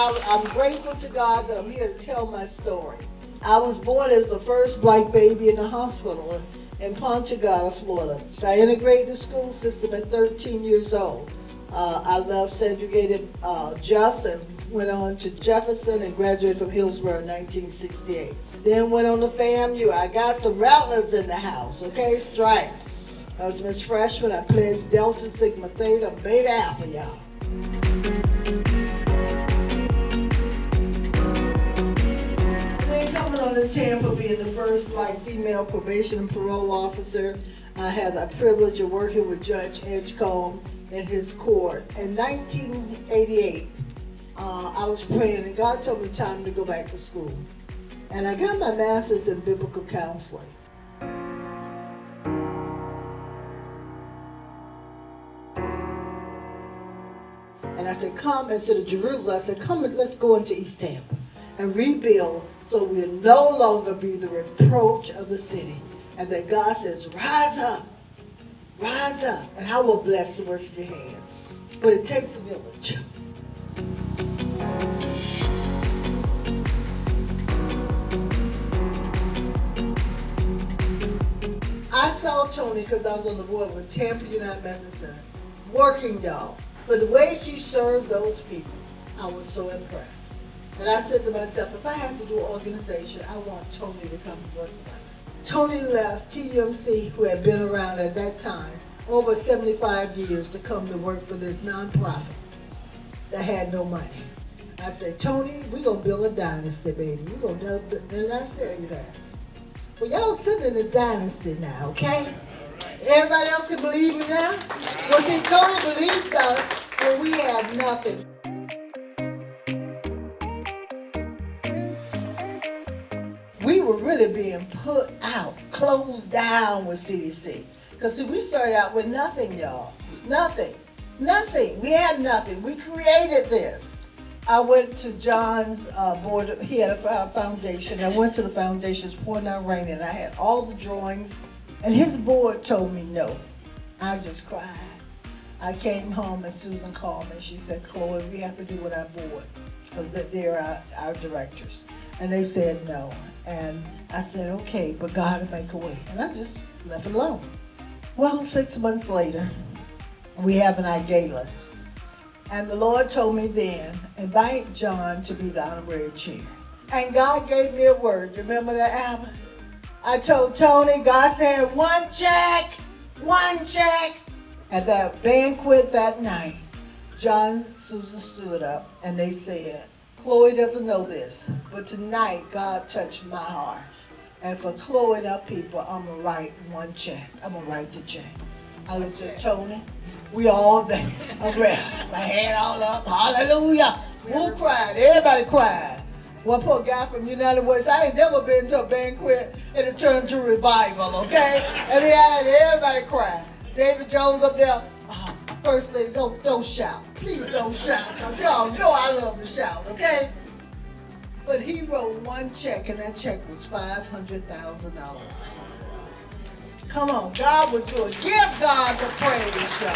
I'm grateful to God that I'm here to tell my story. I was born as the first black baby in the hospital in Ponta Gorda, Florida. I integrated the school system at 13 years old. I left segregated Just and went on to Jefferson and graduated from Hillsborough in 1968. Then went on to FAMU. I got some rattlers in the house, okay, striped. I was Miss Freshman. I pledged Delta Sigma Theta, Beta Alpha, y'all. Then coming on to Tampa, being the first black female probation and parole officer, I had the privilege of working with Judge Edgecombe in his court. In 1988, I was praying and God told me time to go back to school. And I got my master's in biblical counseling. And I said, come, instead of Jerusalem, I said, come and let's go into East Tampa and rebuild so we'll no longer be the reproach of the city. And that God says, rise up, and I will bless the work of your hands. But it takes a village. I saw Tony because I was on the board with Tampa United Methodist Center, working, y'all. But the way she served those people, I was so impressed. And I said to myself, if I have to do an organization, I want Tony to come to work with us. Tony left TUMC, who had been around at that time, over 75 years, to come to work for this nonprofit that had no money. I said, Tony, we're going to build a dynasty, baby. We're going to build, and I tell you that. Well, y'all sitting in the dynasty now, okay? Everybody else can believe me now? Well, see, Tony believed us when we had nothing. We were really being put out, closed down with CDC. Because, see, we started out with nothing, y'all. Nothing. We had nothing. We created this. I went to John's board. He had a foundation. I went to the foundation's pouring out rain, and I had all the drawings. And his board told me no. I just cried. I came home and Susan called me. She said, Chloe, we have to do with our board because they're our directors. And they said no. And I said, okay, but God will make a way. And I just left it alone. Well, 6 months later, we have our gala. And the Lord told me then, invite John to be the honorary chair. And God gave me a word. Remember that, Albert? I told Tony, God said, one check. At that banquet that night, John and Susan stood up and they said, Chloe doesn't know this, but tonight God touched my heart. And for Chloe and our people, I'm going to write one check. I'm going to write the check. I looked at Tony. We all there. I'm ready. My hand all up. Hallelujah. Who cried? Everybody cried. One poor guy from United West, I ain't never been to a banquet and it turned to revival, okay? And he had everybody cry. David Jones up there, First Lady, don't shout. Please don't shout. Y'all know I love to shout, okay? But he wrote one check and that check was $500,000. Come on, God will do it. Give God the praise, y'all.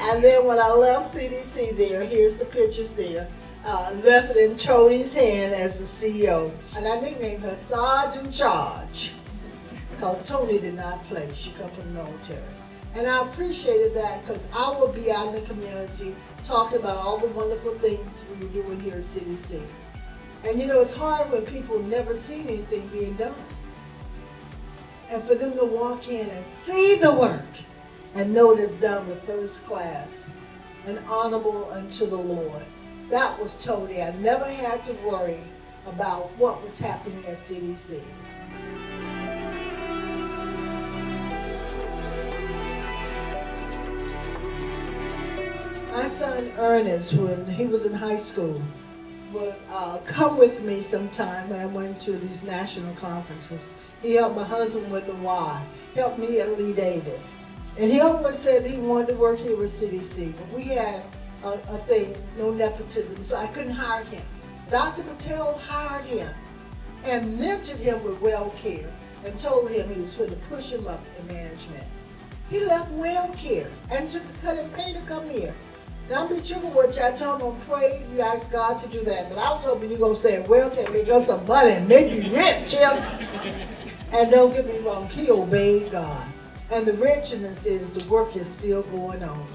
And then when I left CDC there, here's the pictures there, left it in Tony's hand as the CEO. And I nicknamed her Sergeant Charge, because Tony did not play. She come from the military. And I appreciated that because I would be out in the community talking about all the wonderful things we were doing here at CDC. And you know, it's hard when people never see anything being done. And for them to walk in and see the work and know it's done with first class and honorable unto the Lord. That was Tony. I never had to worry about what was happening at CDC. My son Ernest, when he was in high school, would come with me sometime when I went to these national conferences. He helped my husband with the Y, helped me at Lee Davis. And he always said he wanted to work here with CDC, but we had a thing, no nepotism, so I couldn't hire him. Dr. Patel hired him and mentored him with well care. and told him he was going to push him up in management. He left well care and took a cut and pay to come here. Now be careful what y'all told him, pray, you ask God to do that. But I was hoping you gonna stay at well care, make us some money and make you rich, Jim. And don't get me wrong, he obeyed God. And the wretchedness is the work is still going on.